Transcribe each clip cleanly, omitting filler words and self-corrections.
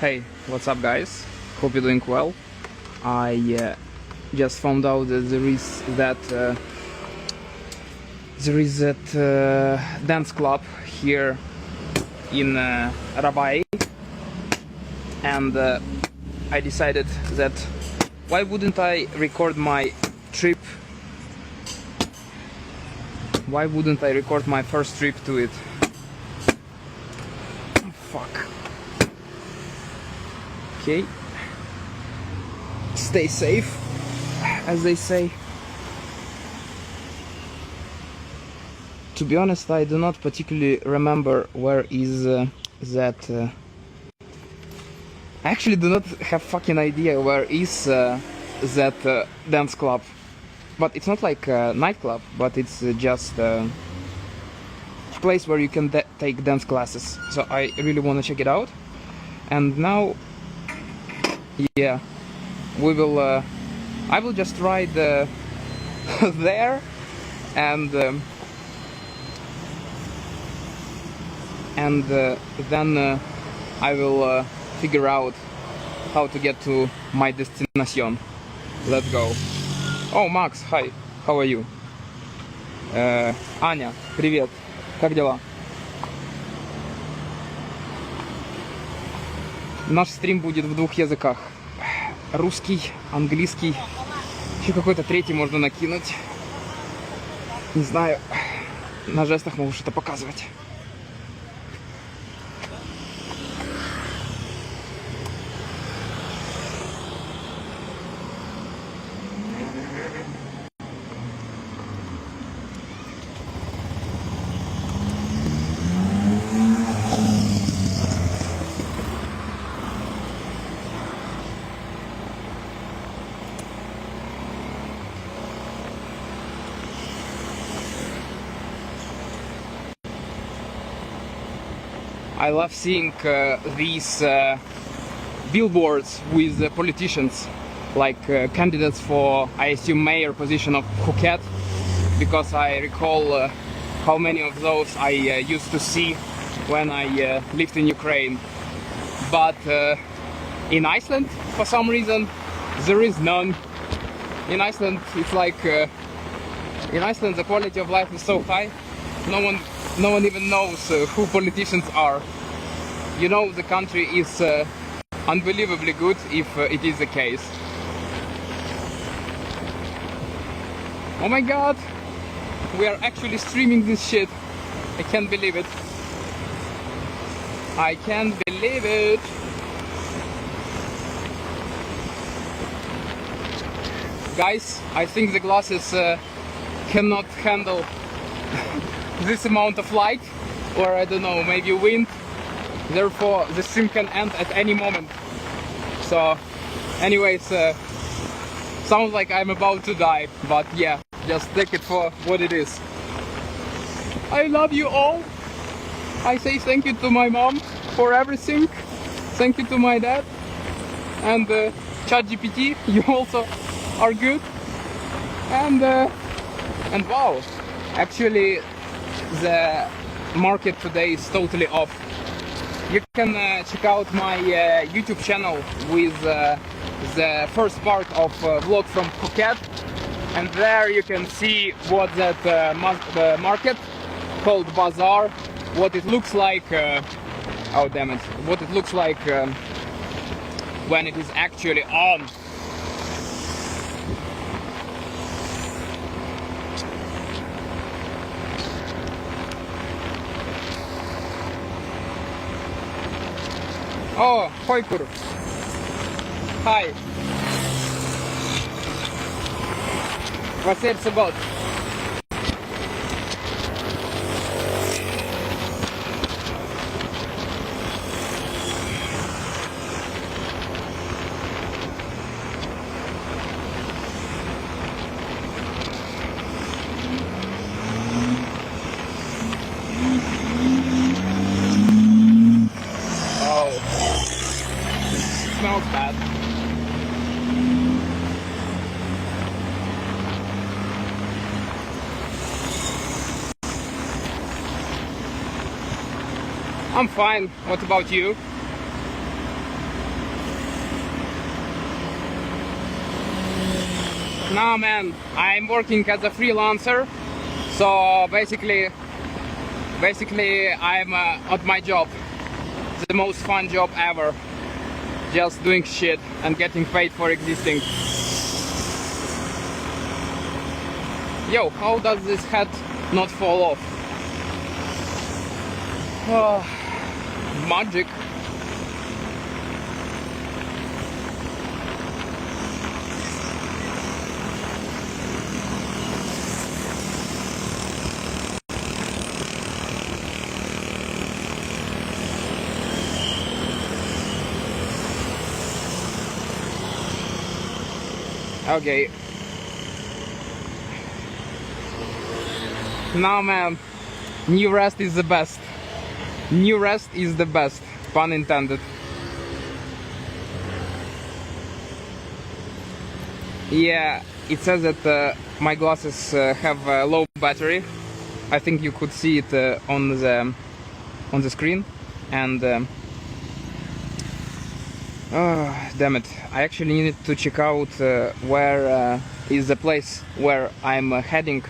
Hey, what's up guys? Hope you're doing well. I just found out that there is that dance club here in Rabai, and I decided that why wouldn't I record my trip? Why wouldn't I record my first trip to it? Oh, fuck. Okay. Stay safe, as they say. To be honest, I do not particularly remember where is that. I actually do not have fucking idea where is that dance club. But it's not like a nightclub, but it's just a place where you can take dance classes. So I really want to check it out. And now, yeah, we will. I will just ride there, and then I will figure out how to get to my destination. Let's go. Oh, Max, hi. How are you? Аня, привет. Как дела? Наш стрим будет в двух языках. Русский, английский. Еще какой-то третий можно накинуть. Не знаю. На жестах могу что-то показывать. I love seeing these billboards with politicians, like candidates for, I assume, mayor position of Phuket, because I recall how many of those I used to see when I lived in Ukraine. But in Iceland, for some reason, there is none. In Iceland, it's like in Iceland the quality of life is so high, no one even knows who politicians are. You know, the country is unbelievably good if it is the case. Oh my god! We are actually streaming this shit. I can't believe it. I can't believe it. Guys, I think the glasses cannot handle this amount of light, or I don't know, maybe wind. Therefore the stream can end at any moment. So anyways, sounds like I'm about to die, but yeah, just take it for what it is. I love you all. I say thank you to my mom for everything. Thank you to my dad, and ChatGPT, you also are good. And wow, actually the market today is totally off. You can check out my YouTube channel with the first part of vlog from Phuket, and there you can see what that market called Bazaar, what it looks like, oh damn it, what it looks like when it is actually on. Oh, Hoikur. Hi. What's it about? Smells bad. I'm fine. What about you? Now, man, I'm working as a freelancer, so basically I'm at my job. The most fun job ever. Just doing shit and getting paid for existing. Yo, how does this hat not fall off? Oh, magic. Okay. Now, man, new rest is the best. New rest is the best. Pun intended. Yeah, it says that my glasses have a low battery. I think you could see it on the screen, and oh, damn it! I actually needed to check out where is the place where I'm heading.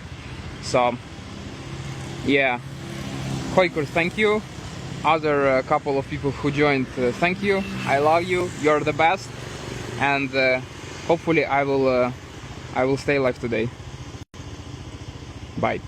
So yeah, Hoikur, thank you. Other couple of people who joined, thank you. I love you. You're the best, and hopefully I will stay alive today. Bye.